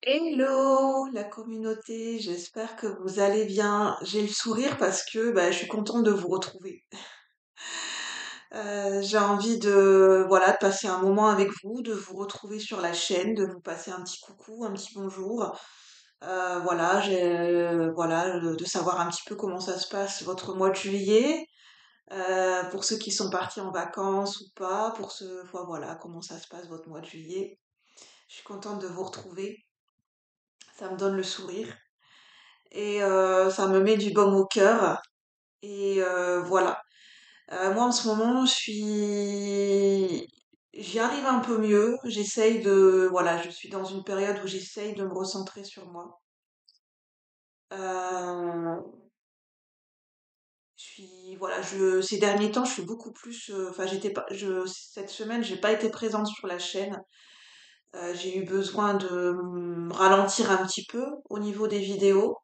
Hello la communauté, j'espère que vous allez bien. J'ai le sourire parce que je suis contente de vous retrouver. J'ai envie de passer un moment avec vous, de vous retrouver sur la chaîne, de vous passer un petit coucou, un petit bonjour. De savoir un petit peu comment ça se passe votre mois de juillet, pour ceux qui sont partis en vacances ou pas, voilà, comment ça se passe votre mois de juillet. Je suis contente de vous retrouver, ça me donne le sourire. Et ça me met du baume au cœur. Et voilà. Moi en ce moment, j'y arrive un peu mieux. Voilà, je suis dans une période où j'essaye de me recentrer sur moi. Euh, Ces derniers temps, je suis beaucoup plus, enfin, j'étais pas, cette semaine, j'ai pas été présente sur la chaîne. J'ai eu besoin de me ralentir un petit peu au niveau des vidéos,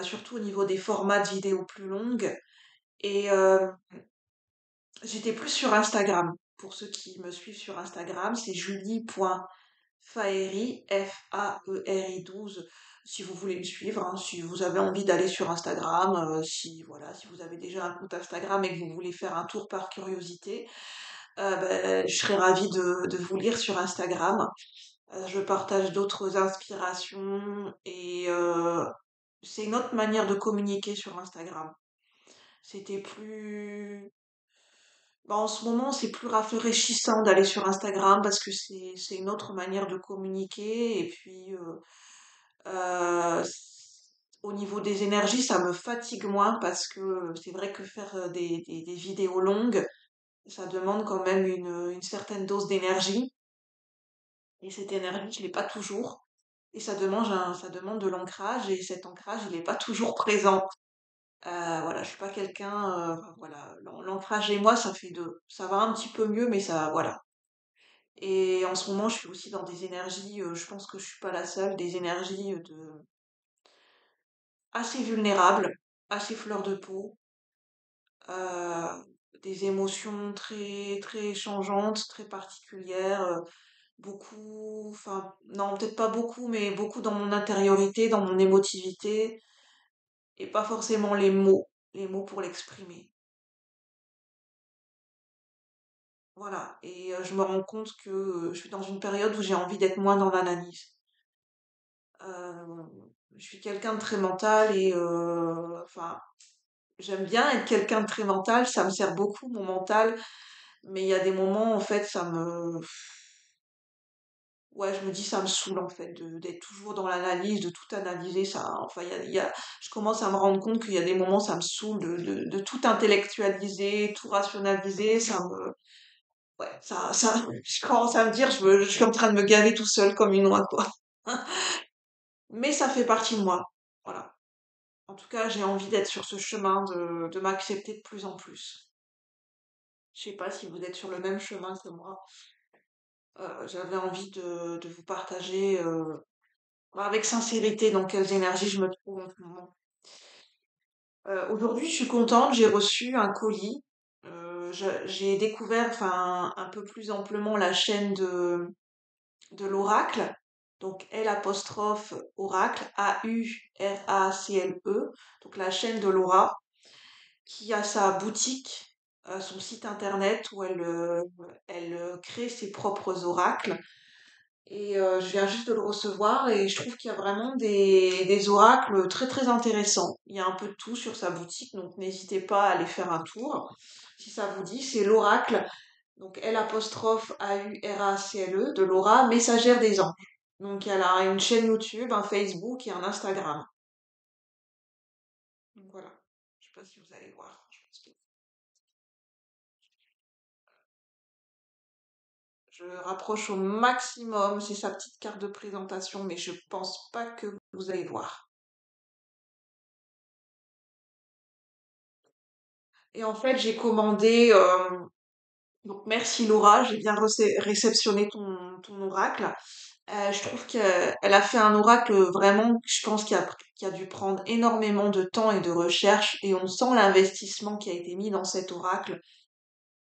surtout au niveau des formats de vidéos plus longues. Et j'étais plus sur Instagram. Pour ceux qui me suivent sur Instagram, c'est julie.faeri, Faeri12. Si vous voulez me suivre, hein, si vous avez envie d'aller sur Instagram, si vous avez déjà un compte Instagram et que vous voulez faire un tour par curiosité, je serais ravie de vous lire sur Instagram. Je partage d'autres inspirations et c'est une autre manière de communiquer sur Instagram. C'était plus en ce moment, c'est plus rafraîchissant d'aller sur Instagram parce que c'est une autre manière de communiquer. Et puis, au niveau des énergies, ça me fatigue moins parce que c'est vrai que faire des vidéos longues, ça demande quand même une certaine dose d'énergie. Et cette énergie, je l'ai pas toujours. Et ça demande de l'ancrage et cet ancrage, il n'est pas toujours présent. Voilà, je suis pas quelqu'un, voilà, l'ancrage et moi, ça fait deux. Ça va un petit peu mieux, mais ça, voilà. Et en ce moment, je suis aussi dans des énergies, je pense que je suis pas la seule, des énergies assez vulnérables, assez fleur de peau, euh, des émotions très très changeantes, très particulières, beaucoup, enfin non, peut-être pas beaucoup, mais beaucoup dans mon intériorité, dans mon émotivité, et pas forcément les mots pour l'exprimer. Voilà. Et je me rends compte que je suis dans une période où j'ai envie d'être moins dans l'analyse. Euh, je suis quelqu'un de très mental et enfin, j'aime bien être quelqu'un de très mental, ça me sert beaucoup mon mental, mais il y a des moments en fait ouais, je me dis ça me saoule en fait d'être toujours dans l'analyse, de tout analyser, ça, enfin je commence à me rendre compte qu'il y a des moments ça me saoule de tout intellectualiser, tout rationaliser, ouais, je commence à me dire je suis en train de me gaver tout seul comme une oie quoi. Mais ça fait partie de moi, voilà. En tout cas, j'ai envie d'être sur ce chemin de m'accepter de plus en plus. Je sais pas si vous êtes sur le même chemin que moi. J'avais envie de vous partager avec sincérité dans quelles énergies je me trouve en ce moment. Aujourd'hui, je suis contente, j'ai reçu un colis. J'ai découvert enfin un peu plus amplement la chaîne de l'Oracle. Donc L apostrophe Oracle, Auracle. Donc la chaîne de Laura, qui a sa boutique, son site internet où elle crée ses propres oracles. Et je viens juste de le recevoir et je trouve qu'il y a vraiment des oracles très très intéressants. Il y a un peu de tout sur sa boutique, donc n'hésitez pas à aller faire un tour. Si ça vous dit, c'est l'oracle, donc L apostrophe Auracle de Laura, messagère des anges. Donc elle a une chaîne YouTube, un Facebook et un Instagram. Donc voilà. Je sais pas si vous allez voir. Je rapproche au maximum, c'est sa petite carte de présentation, mais je pense pas que vous allez voir. Et en fait, j'ai commandé, donc merci Laura, j'ai bien réceptionné ton oracle. Je trouve qu'elle a fait un oracle vraiment, je pense qui a dû prendre énormément de temps et de recherche, et on sent l'investissement qui a été mis dans cet oracle.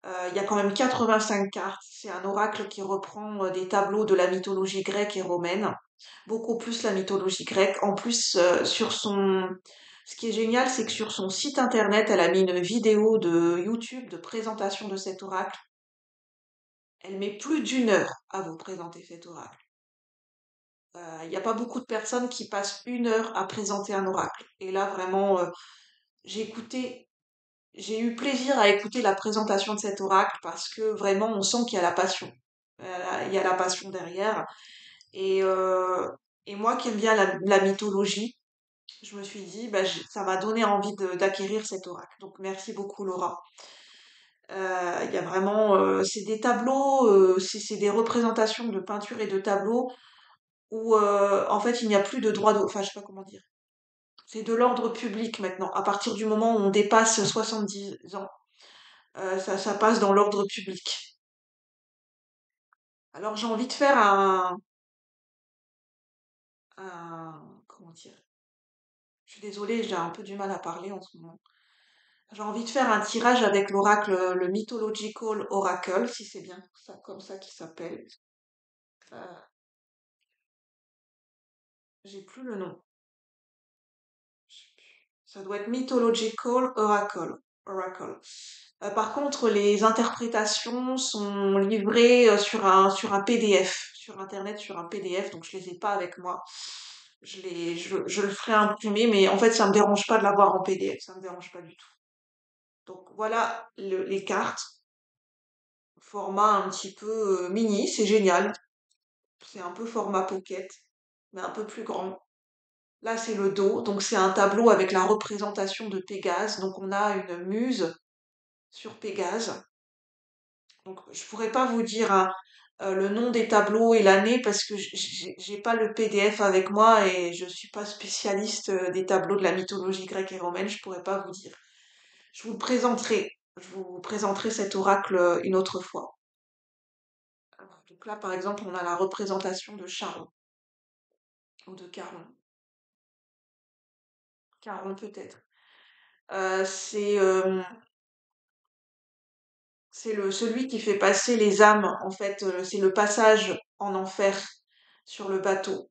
Il y a quand même 85 cartes. C'est un oracle qui reprend des tableaux de la mythologie grecque et romaine, beaucoup plus la mythologie grecque. En plus, ce qui est génial, c'est que sur son site internet, elle a mis une vidéo de YouTube de présentation de cet oracle. Elle met plus d'une heure à vous présenter cet oracle. Il n'y a pas beaucoup de personnes qui passent une heure à présenter un oracle. Et là, vraiment, j'ai écouté, j'ai eu plaisir à écouter la présentation de cet oracle parce que vraiment, on sent qu'il y a la passion. Il y a la passion derrière. Et, euh, et moi qui aime bien la mythologie, je me suis dit, bah, ça m'a donné envie d'acquérir cet oracle. Donc merci beaucoup Laura. Il y a vraiment, c'est des tableaux, c'est des représentations de peintures et de tableaux où en fait il n'y a plus de droit enfin je sais pas comment dire. C'est de l'ordre public maintenant. À partir du moment où on dépasse 70 ans, ça passe dans l'ordre public. Alors j'ai envie de faire comment dire? Je suis désolée, j'ai un peu du mal à parler en ce moment. J'ai envie de faire un tirage avec l'oracle, le Mythological Oracle, si c'est bien ça, comme ça qu'il s'appelle. Euh, j'ai plus le nom. Je sais plus. Ça doit être Mythological Oracle. Oracle. Par contre, les interprétations sont livrées sur un PDF, sur Internet, sur un PDF, donc je les ai pas avec moi. Je le ferai imprimer, mais en fait, ça me dérange pas de l'avoir en PDF, ça me dérange pas du tout. Donc voilà les cartes, format un petit peu mini, c'est génial. C'est un peu format pocket, mais un peu plus grand. Là, c'est le dos, donc c'est un tableau avec la représentation de Pégase. Donc on a une muse sur Pégase. Donc je pourrais pas vous dire hein, le nom des tableaux et l'année parce que j'ai pas le PDF avec moi et je suis pas spécialiste des tableaux de la mythologie grecque et romaine. Je pourrais pas vous dire. Je vous le présenterai. Je vous présenterai cet oracle une autre fois. Donc là, par exemple, on a la représentation de Charon ou de Caron. Caron peut-être. C'est celui qui fait passer les âmes, en fait, c'est le passage en enfer sur le bateau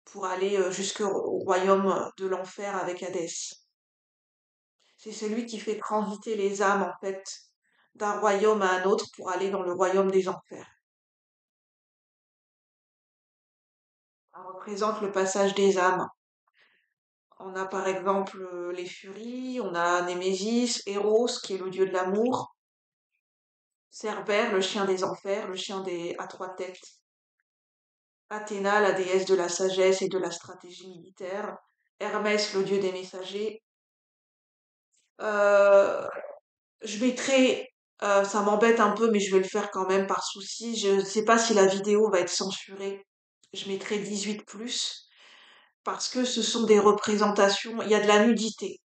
pour aller jusqu'au royaume de l'enfer avec Hadès. C'est celui qui fait transiter les âmes, en fait, d'un royaume à un autre pour aller dans le royaume des enfers. Ça représente le passage des âmes. On a par exemple les Furies, on a Némésis, Eros, qui est le dieu de l'amour, Cerbère, le chien des enfers, le chien à trois têtes, Athéna, la déesse de la sagesse et de la stratégie militaire, Hermès, le dieu des messagers. Euh, je mettrai, ça m'embête un peu, mais je vais le faire quand même par souci. Je ne sais pas si la vidéo va être censurée. Je mettrai 18+, parce que ce sont des représentations, il y a de la nudité.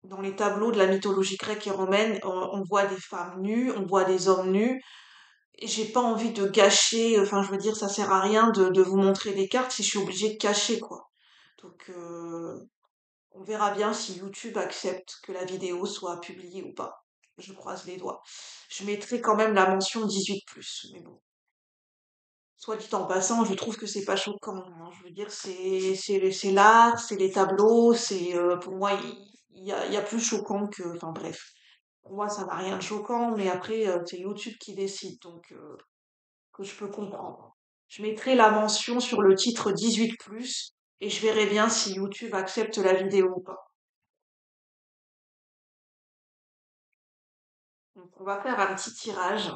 Dans les tableaux de la mythologie grecque et romaine, on voit des femmes nues, on voit des hommes nus. Et j'ai pas envie de gâcher, enfin je veux dire, ça sert à rien de vous montrer des cartes si je suis obligée de cacher, quoi. Donc on verra bien si YouTube accepte que la vidéo soit publiée ou pas. Je croise les doigts. Je mettrai quand même la mention 18+, mais bon. Soit dit en passant, je trouve que c'est pas choquant, hein. Je veux dire, c'est l'art, c'est les tableaux, pour moi, il y a plus choquant que, enfin bref. Pour moi, ça n'a rien de choquant, mais après, c'est YouTube qui décide, donc que je peux comprendre. Je mettrai la mention sur le titre 18+, et je verrai bien si YouTube accepte la vidéo ou pas. Donc, on va faire un petit tirage.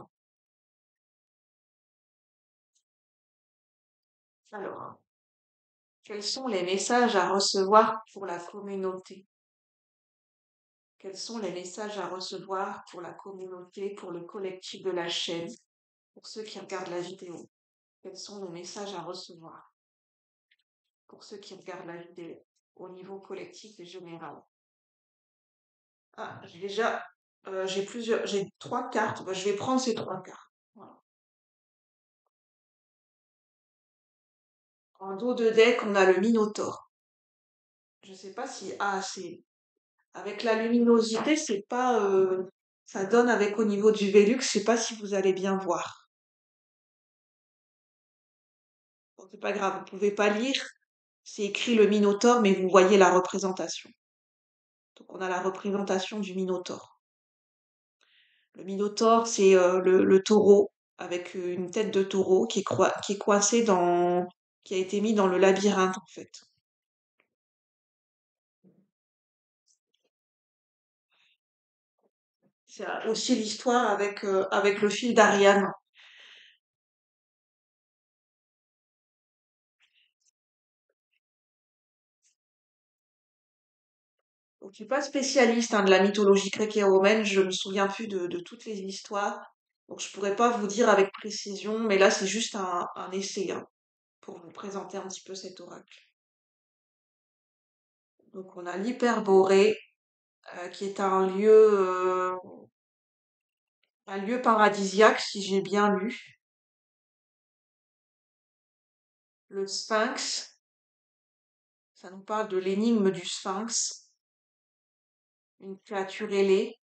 Alors, quels sont les messages à recevoir pour la communauté? Quels sont les messages à recevoir pour la communauté, pour le collectif de la chaîne, pour ceux qui regardent la vidéo? Quels sont les messages à recevoir pour ceux qui regardent la vidéo au niveau collectif et général? Ah, j'ai 3 cartes. Bah, je vais prendre ces 3 cartes. Voilà. En dos de deck, on a le Minotaure. Je sais pas si, c'est avec la luminosité, c'est pas. Ça donne avec au niveau du Velux, je sais pas si vous allez bien voir. Bon, c'est pas grave, vous pouvez pas lire. C'est écrit le Minotaure, mais vous voyez la représentation. Donc on a la représentation du Minotaure. Le Minotaure, c'est le taureau avec une tête de taureau qui est coincé qui a été mis dans le labyrinthe en fait. C'est aussi l'histoire avec le fil d'Ariane. Donc, je suis pas spécialiste hein, de la mythologie grecque et romaine, je me souviens plus de toutes les histoires, donc je pourrais pas vous dire avec précision, mais là c'est juste un essai hein, pour vous présenter un petit peu cet oracle. Donc on a l'Hyperborée, qui est un lieu paradisiaque si j'ai bien lu. Le Sphinx, ça nous parle de l'énigme du Sphinx, une créature ailée.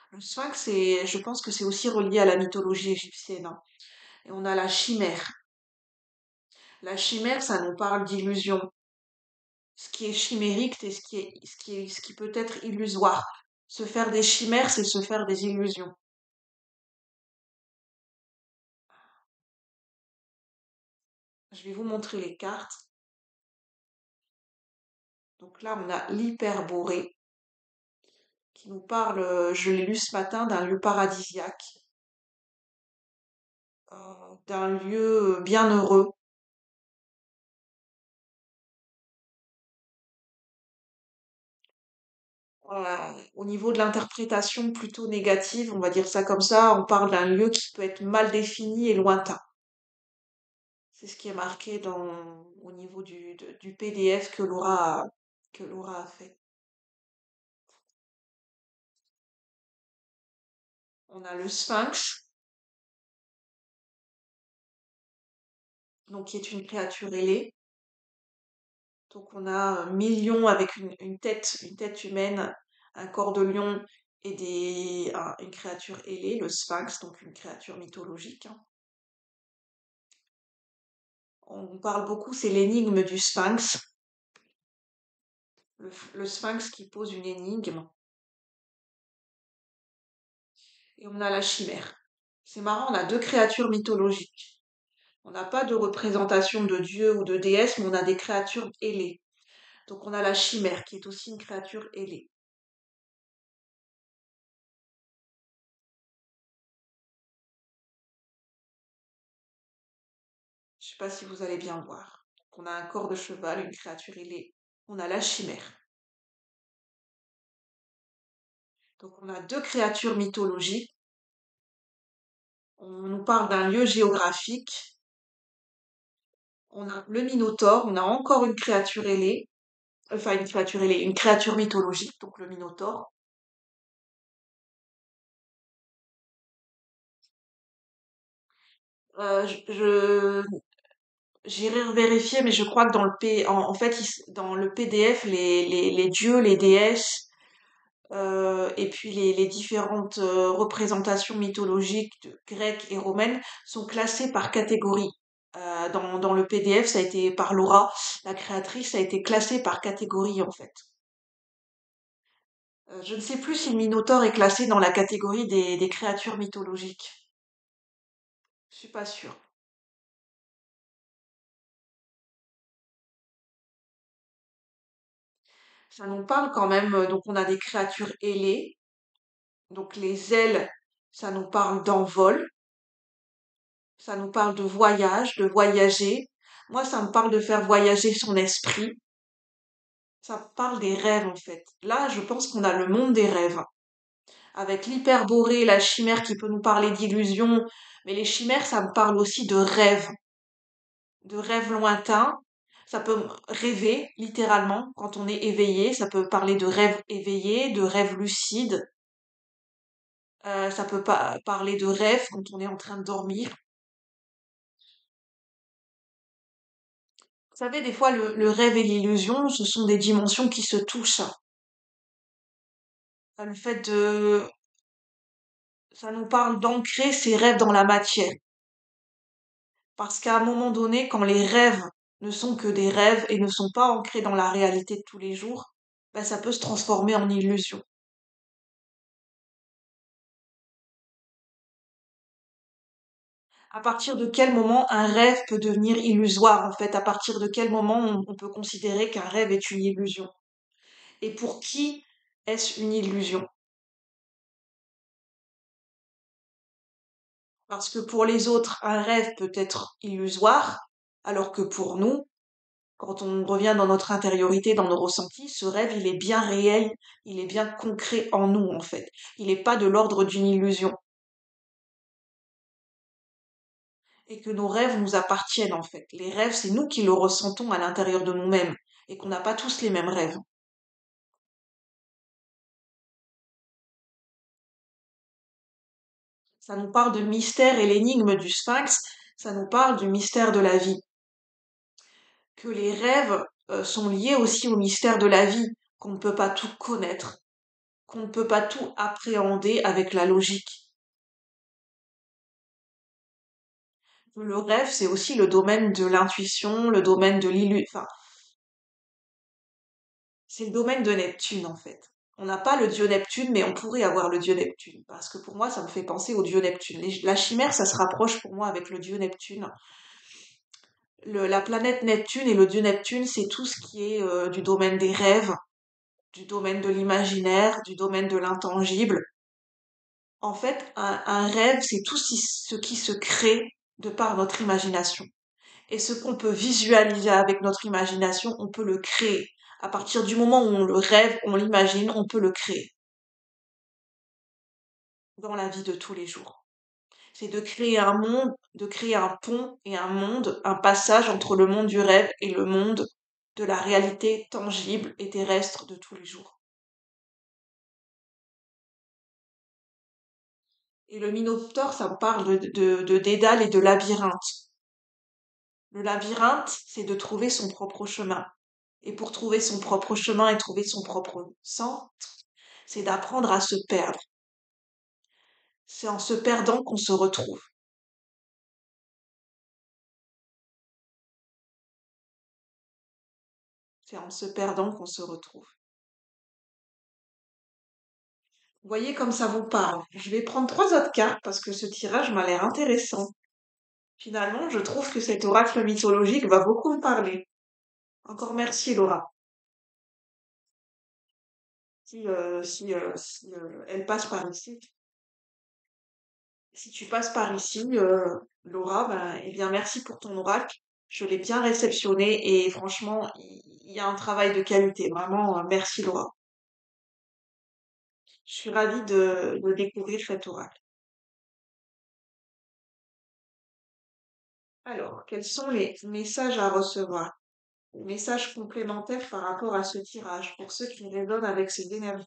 Le Sphinx, je pense que c'est aussi relié à la mythologie égyptienne, hein. Et on a la chimère. La chimère, ça nous parle d'illusion. Ce qui est chimérique, c'est ce qui peut être illusoire. Se faire des chimères, c'est se faire des illusions. Je vais vous montrer les cartes. Donc là, on a l'hyperborée qui nous parle, je l'ai lu ce matin, d'un lieu paradisiaque, d'un lieu bienheureux. Au niveau de l'interprétation plutôt négative, on va dire ça comme ça, on parle d'un lieu qui peut être mal défini et lointain. C'est ce qui est marqué au niveau du PDF que Laura a fait. On a le Sphinx, donc qui est une créature ailée. Donc on a un million avec une tête humaine, un corps de lion et une créature ailée, le Sphinx, donc une créature mythologique, hein. On parle beaucoup, c'est l'énigme du Sphinx, le Sphinx qui pose une énigme. Et on a la chimère. C'est marrant, on a deux créatures mythologiques. On n'a pas de représentation de dieu ou de déesse, mais on a des créatures ailées. Donc on a la chimère qui est aussi une créature ailée. Je sais pas si vous allez bien voir. Donc, on a un corps de cheval, une créature ailée. On a la chimère. Donc on a deux créatures mythologiques. On nous parle d'un lieu géographique. On a le Minotaure. On a encore une créature ailée. Enfin une créature ailée, une créature mythologique, donc le Minotaure. Je j'irai vérifier, mais je crois que en fait, dans le PDF, les dieux, les déesses, et puis les différentes représentations mythologiques grecques et romaines sont classées par catégorie. Dans le PDF, ça a été par Laura, la créatrice, ça a été classé par catégorie en fait. Je ne sais plus si le Minotaure est classé dans la catégorie des créatures mythologiques. Je suis pas sûre. Ça nous parle quand même, donc on a des créatures ailées, donc les ailes, ça nous parle d'envol, ça nous parle de voyage, de voyager. Moi, ça me parle de faire voyager son esprit. Ça me parle des rêves, en fait. Là, je pense qu'on a le monde des rêves. Avec l'hyperborée, la chimère qui peut nous parler d'illusions. Mais les chimères, ça me parle aussi de rêves lointains. Ça peut rêver, littéralement, quand on est éveillé. Ça peut parler de rêves éveillés, de rêves lucides. Ça peut pas parler de rêves quand on est en train de dormir. Vous savez, des fois, le rêve et l'illusion, ce sont des dimensions qui se touchent. Le fait de, ça nous parle d'ancrer ses rêves dans la matière. Parce qu'à un moment donné, quand les rêves ne sont que des rêves et ne sont pas ancrés dans la réalité de tous les jours, ben, ça peut se transformer en illusion. À partir de quel moment un rêve peut devenir illusoire, en fait? À partir de quel moment on peut considérer qu'un rêve est une illusion? Et pour qui est-ce une illusion? Parce que pour les autres, un rêve peut être illusoire, alors que pour nous, quand on revient dans notre intériorité, dans nos ressentis, ce rêve, il est bien réel, il est bien concret en nous, en fait. Il n'est pas de l'ordre d'une illusion. Et que nos rêves nous appartiennent, en fait. Les rêves, c'est nous qui le ressentons à l'intérieur de nous-mêmes, et qu'on n'a pas tous les mêmes rêves. Ça nous parle de mystère et l'énigme du sphinx, ça nous parle du mystère de la vie. Que les rêves sont liés aussi au mystère de la vie, qu'on ne peut pas tout connaître, qu'on ne peut pas tout appréhender avec la logique. Le rêve, c'est aussi le domaine de l'intuition, le domaine de l'illusion. Enfin, c'est le domaine de Neptune, en fait. On n'a pas le dieu Neptune, mais on pourrait avoir le dieu Neptune. Parce que pour moi, ça me fait penser au dieu Neptune. La chimère, ça se rapproche pour moi avec le dieu Neptune. La planète Neptune et le dieu Neptune, c'est tout ce qui est du domaine des rêves, du domaine de l'imaginaire, du domaine de l'intangible. En fait, un rêve, c'est tout ce qui se crée de par notre imagination. Et ce qu'on peut visualiser avec notre imagination, on peut le créer. À partir du moment où on le rêve, on l'imagine, on peut le créer dans la vie de tous les jours. C'est de créer un monde, de créer un pont et un monde, un passage entre le monde du rêve et le monde de la réalité tangible et terrestre de tous les jours. Et le Minotaure, ça me parle de Dédale et de labyrinthe. Le labyrinthe, c'est de trouver son propre chemin. Et pour trouver son propre chemin et trouver son propre sens, c'est d'apprendre à se perdre. C'est en se perdant qu'on se retrouve. C'est en se perdant qu'on se retrouve. Vous voyez comme ça vous parle. Je vais prendre trois autres cartes parce que ce tirage m'a l'air intéressant. Finalement, je trouve que cet oracle mythologique va beaucoup me parler. Encore merci, Laura. Si elle passe par ici, si tu passes par ici, Laura, ben, eh bien, merci pour ton oracle. Je l'ai bien réceptionné et franchement, il y a un travail de qualité. Vraiment, merci, Laura. Je suis ravie de découvrir cet oracle. Alors, quels sont les messages à recevoir? Les messages complémentaires par rapport à ce tirage pour ceux qui résonnent avec ces énergies.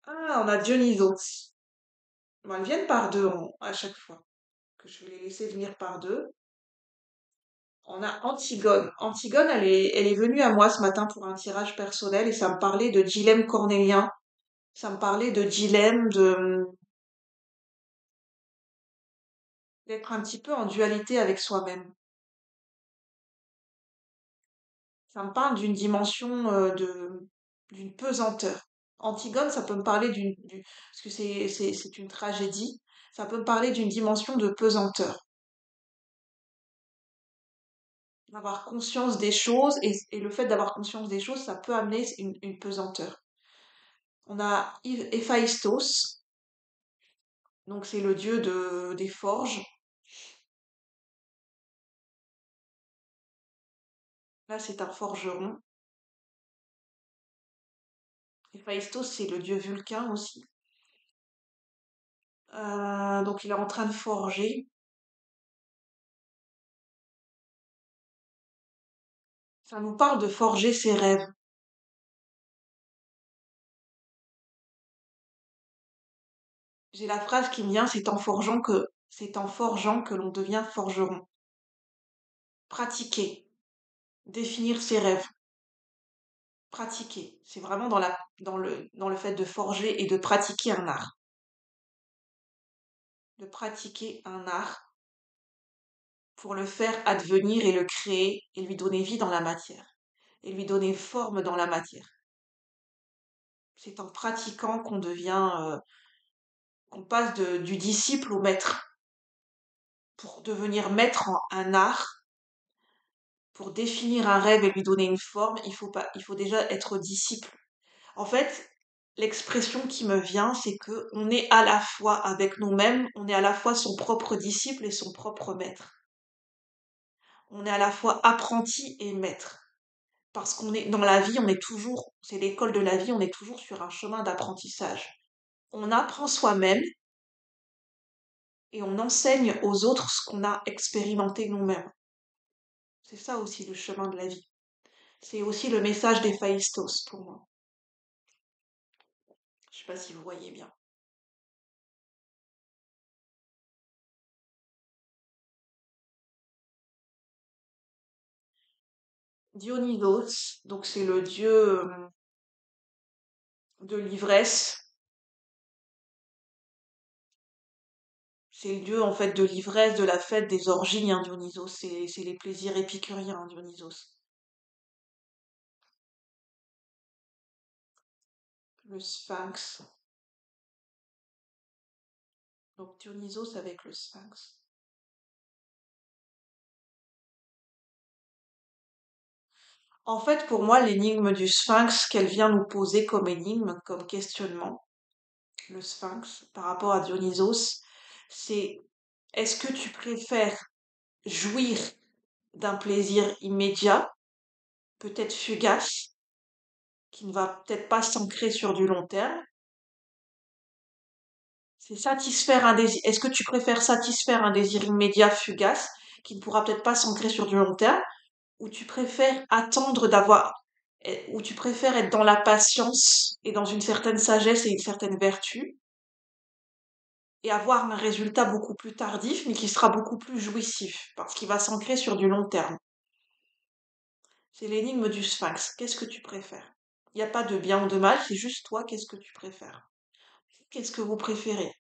Ah, on a Dionysos. Bon, elles viennent par deux à chaque fois que je vais les laisser venir par deux. On a Antigone. Antigone, elle est venue à moi ce matin pour un tirage personnel et ça me parlait de dilemme cornélien. Ça me parlait de dilemme, d'être un petit peu en dualité avec soi-même. Ça me parle d'une dimension d'une pesanteur. Antigone, ça peut me parler parce que c'est une tragédie. Ça peut me parler d'une dimension de pesanteur. D'avoir conscience des choses et le fait d'avoir conscience des choses, ça peut amener une pesanteur. On a Héphaïstos, donc c'est le dieu des forges. Là, c'est un forgeron. Héphaïstos, c'est le dieu Vulcain aussi. Donc il est en train de forger. Ça nous parle de forger ses rêves. J'ai la phrase qui me vient, c'est en forgeant que l'on devient forgeron. Pratiquer, définir ses rêves. pratiquer. C'est vraiment dans le fait de forger et de pratiquer un art. De pratiquer un art pour le faire advenir et le créer et lui donner vie dans la matière et lui donner forme dans la matière. C'est en pratiquant qu'on qu'on passe du disciple au maître. Pour devenir maître en un art, pour définir un rêve et lui donner une forme, il faut déjà être disciple. En fait, l'expression qui me vient, c'est que on est à la fois avec nous-mêmes, on est à la fois son propre disciple et son propre maître. On est à la fois apprenti et maître. Parce qu'on est dans la vie, on est toujours, c'est l'école de la vie, on est toujours sur un chemin d'apprentissage. On apprend soi-même et on enseigne aux autres ce qu'on a expérimenté nous-mêmes. C'est ça aussi le chemin de la vie. C'est aussi le message d'Héphaïstos pour moi. Je sais pas si vous voyez bien. Dionysos, donc c'est le dieu de l'ivresse. C'est le dieu en fait de l'ivresse, de la fête, des orgies, hein, Dionysos. C'est les plaisirs épicuriens, hein, Dionysos. Le sphinx. Donc Dionysos avec le sphinx. En fait, pour moi, l'énigme du sphinx qu'elle vient nous poser comme énigme, comme questionnement, le sphinx, par rapport à Dionysos, c'est est-ce que tu préfères jouir d'un plaisir immédiat, peut-être fugace, qui ne va peut-être pas s'ancrer sur du long terme? C'est satisfaire un désir. Est-ce que tu préfères satisfaire un désir immédiat, fugace, qui ne pourra peut-être pas s'ancrer sur du long terme, ou tu préfères attendre ou tu préfères être dans la patience et dans une certaine sagesse et une certaine vertu, et avoir un résultat beaucoup plus tardif, mais qui sera beaucoup plus jouissif, parce qu'il va s'ancrer sur du long terme. C'est l'énigme du sphinx. Qu'est-ce que tu préfères? Il n'y a pas de bien ou de mal, c'est juste toi, qu'est-ce que tu préfères? Qu'est-ce que vous préférez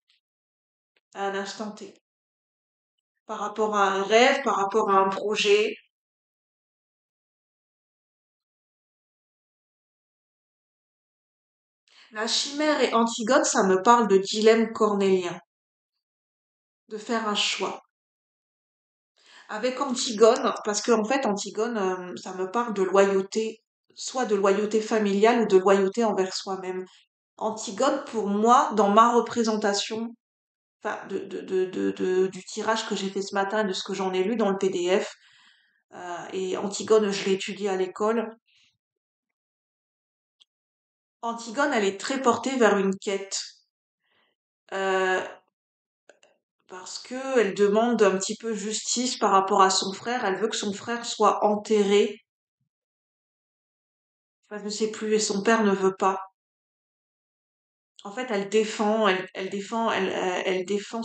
à un instant T? Par rapport à un rêve, par rapport à un projet? La chimère et Antigone, ça me parle de dilemme cornélien, de faire un choix. Avec Antigone, parce que en fait, Antigone, ça me parle de loyauté, soit de loyauté familiale ou de loyauté envers soi-même. Antigone, pour moi, dans ma représentation, enfin, du tirage que j'ai fait ce matin et de ce que j'en ai lu dans le PDF, et Antigone, je l'ai étudié à l'école. Antigone, elle est très portée vers une quête, euh, parce que elle demande un petit peu justice par rapport à son frère. Elle veut que son frère soit enterré. Enfin, je ne sais plus, et son père ne veut pas. En fait, elle défend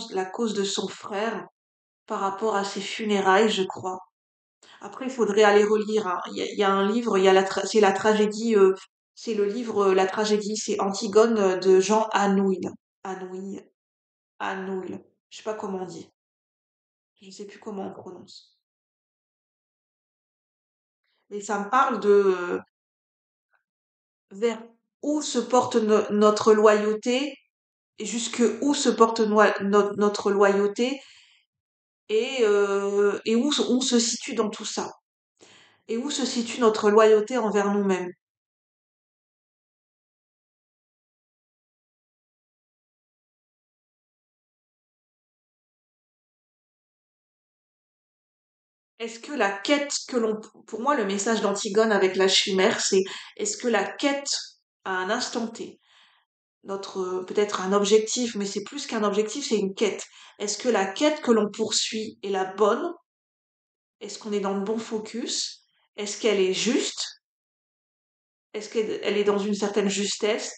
la cause de son frère par rapport à ses funérailles, je crois. Après, il faudrait aller relire, hein. Il y a un livre, c'est la tragédie, c'est le livre La tragédie, c'est Antigone de Jean Anouilh. Anouilh, Anouilh. Je sais pas comment on dit. Je sais plus comment on prononce. Mais ça me parle de vers où se porte notre loyauté et jusque où se porte notre loyauté et où on se situe dans tout ça. Et où se situe notre loyauté envers nous-mêmes. Est-ce que la quête que l'on... Pour moi, le message d'Antigone avec la chimère, c'est est-ce que la quête à un instant T, peut-être un objectif, mais c'est plus qu'un objectif, c'est une quête. Est-ce que la quête que l'on poursuit est la bonne? Est-ce qu'on est dans le bon focus? Est-ce qu'elle est juste? Est-ce qu'elle est dans une certaine justesse?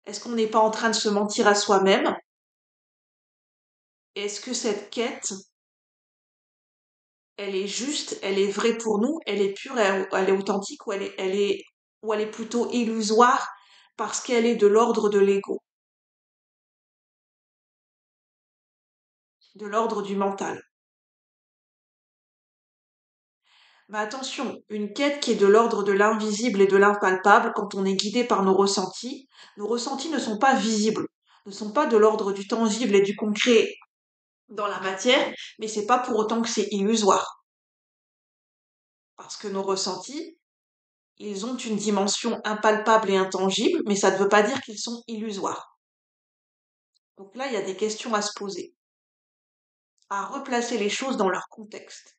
Est-ce qu'on n'est pas en train de se mentir à soi-même? Est-ce que cette quête, elle est juste, elle est vraie pour nous, elle est pure, elle est authentique ou elle est ou elle est plutôt illusoire parce qu'elle est de l'ordre de l'ego, de l'ordre du mental. Mais attention, une quête qui est de l'ordre de l'invisible et de l'impalpable, quand on est guidé par nos ressentis ne sont pas visibles, ne sont pas de l'ordre du tangible et du concret dans la matière, mais c'est pas pour autant que c'est illusoire. Parce que nos ressentis, ils ont une dimension impalpable et intangible, mais ça ne veut pas dire qu'ils sont illusoires. Donc là, il y a des questions à se poser, à replacer les choses dans leur contexte.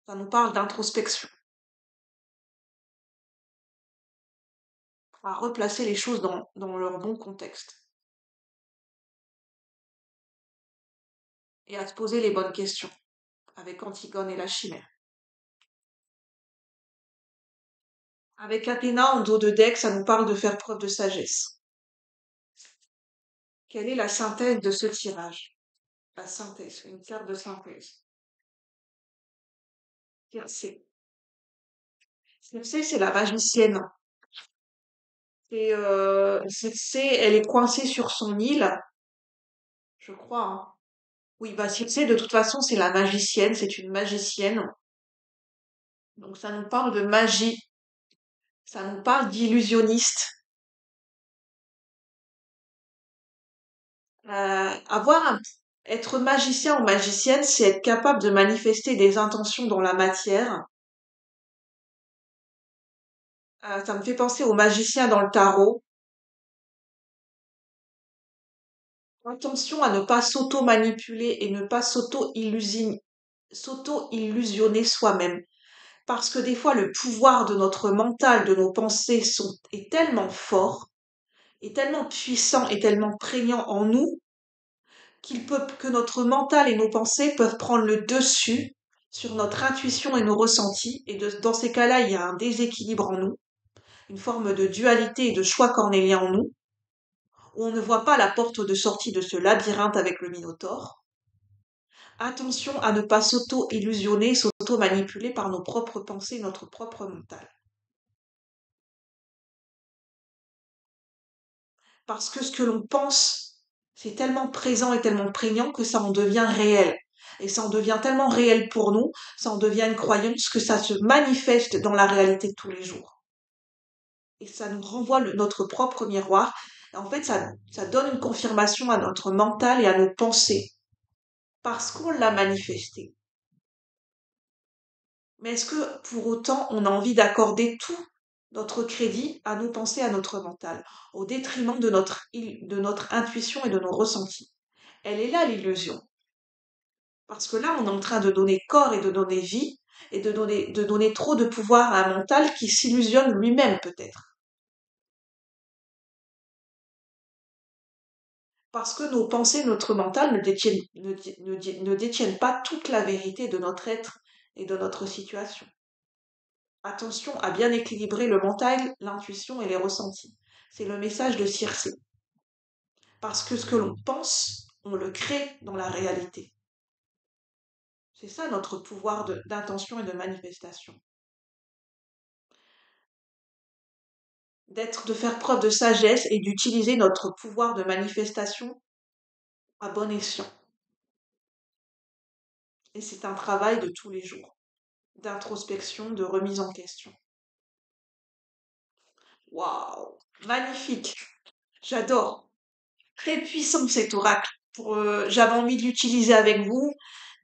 Ça nous parle d'introspection, à replacer les choses dans leur bon contexte et à se poser les bonnes questions avec Antigone et la chimère. Avec Athéna en dos de deck, ça nous parle de faire preuve de sagesse. Quelle est la synthèse de ce tirage? La synthèse, une carte de synthèse. Circé. Circé, c'est la magicienne. Circé, elle est coincée sur son île, je crois, hein. Oui, bah Circé, de toute façon, c'est la magicienne, c'est une magicienne. Donc ça nous parle de magie, ça nous parle d'illusionniste. Avoir être magicien ou magicienne, c'est être capable de manifester des intentions dans la matière. Ça me fait penser aux magiciens dans le tarot. Attention à ne pas s'auto-manipuler et ne pas s'auto-illusionner soi-même. Parce que des fois, le pouvoir de notre mental, de nos pensées est tellement fort, est tellement puissant et tellement prégnant en nous que notre mental et nos pensées peuvent prendre le dessus sur notre intuition et nos ressentis. Et dans ces cas-là, il y a un déséquilibre en nous, une forme de dualité et de choix cornélien en nous, où on ne voit pas la porte de sortie de ce labyrinthe avec le Minotaure. Attention à ne pas s'auto-illusionner, s'auto-manipuler par nos propres pensées, notre propre mental. Parce que ce que l'on pense, c'est tellement présent et tellement prégnant que ça en devient réel. Et ça en devient tellement réel pour nous, ça en devient une croyance que ça se manifeste dans la réalité de tous les jours. Et ça nous renvoie notre propre miroir. Et en fait, ça donne une confirmation à notre mental et à nos pensées. Parce qu'on l'a manifesté. Mais est-ce que pour autant on a envie d'accorder tout notre crédit à nos pensées, à notre mental, au détriment de notre intuition et de nos ressentis? Elle est là l'illusion. Parce que là, on est en train de donner corps et de donner vie et de donner trop de pouvoir à un mental qui s'illusionne lui-même peut-être. Parce que nos pensées, notre mental ne détiennent pas toute la vérité de notre être et de notre situation. Attention à bien équilibrer le mental, l'intuition et les ressentis. C'est le message de Circé. Parce que ce que l'on pense, on le crée dans la réalité. C'est ça notre pouvoir d'intention et de manifestation. De faire preuve de sagesse et d'utiliser notre pouvoir de manifestation à bon escient. Et c'est un travail de tous les jours, d'introspection, de remise en question. Waouh, magnifique, j'adore. Très puissant cet oracle. J'avais envie de l'utiliser avec vous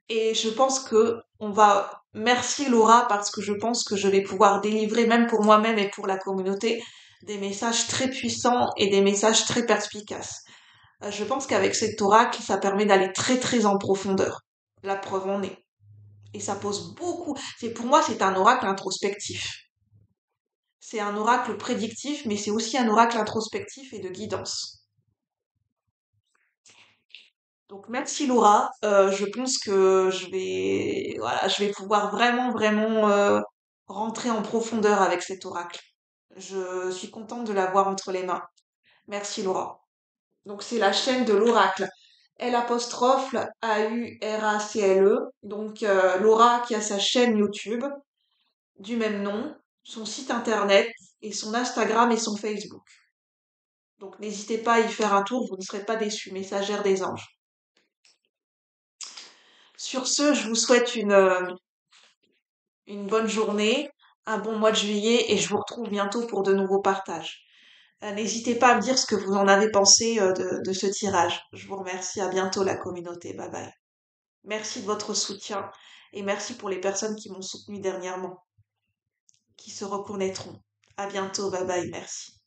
et je pense que on va. Merci Laura parce que je pense que je vais pouvoir délivrer même pour moi-même et pour la communauté des messages très puissants et des messages très perspicaces. Je pense qu'avec cet oracle, ça permet d'aller très très en profondeur. La preuve en est. Et ça pose beaucoup. Pour moi, c'est un oracle introspectif. C'est un oracle prédictif, mais c'est aussi un oracle introspectif et de guidance. Donc merci Laura. Je pense que je vais pouvoir vraiment vraiment rentrer en profondeur avec cet oracle. Je suis contente de l'avoir entre les mains. Merci Laura. Donc c'est la chaîne de l'oracle. L apostrophe AURACLE. Donc Laura qui a sa chaîne YouTube. du même nom, son site internet et son Instagram et son Facebook. Donc n'hésitez pas à y faire un tour, vous ne serez pas déçus. Messagère des anges. Sur ce, je vous souhaite une bonne journée, un bon mois de juillet et je vous retrouve bientôt pour de nouveaux partages. N'hésitez pas à me dire ce que vous en avez pensé de ce tirage. Je vous remercie. À bientôt la communauté. Bye bye. Merci de votre soutien et merci pour les personnes qui m'ont soutenu dernièrement, qui se reconnaîtront. À bientôt. Bye bye. Merci.